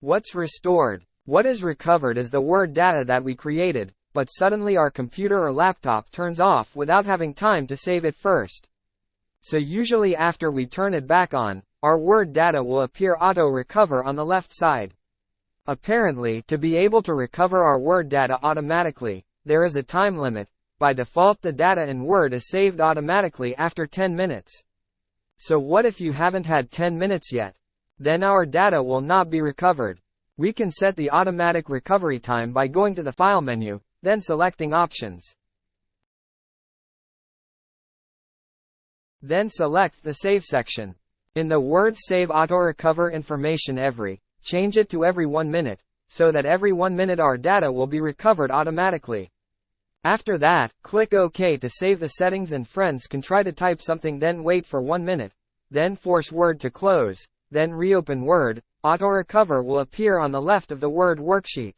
What's restored? What is recovered is the Word data that we created, but suddenly our computer or laptop turns off without having time to save it first. So usually after we turn it back on, our Word data will appear auto-recover on the left side. Apparently, to be able to recover our Word data automatically, there is a time limit. By default, the data in Word is saved automatically after 10 minutes. So what if you haven't had 10 minutes yet? Then our data will not be recovered. We can set the automatic recovery time by going to the File menu, then selecting Options. Then select the Save section. In the Word Save Autorecover information change it to every 1 minute, so that every 1 minute our data will be recovered automatically. After that, click OK to save the settings, and friends can try to type something, then wait for 1 minute, then force Word to close, then reopen Word. Autorecover will appear on the left of the Word worksheet.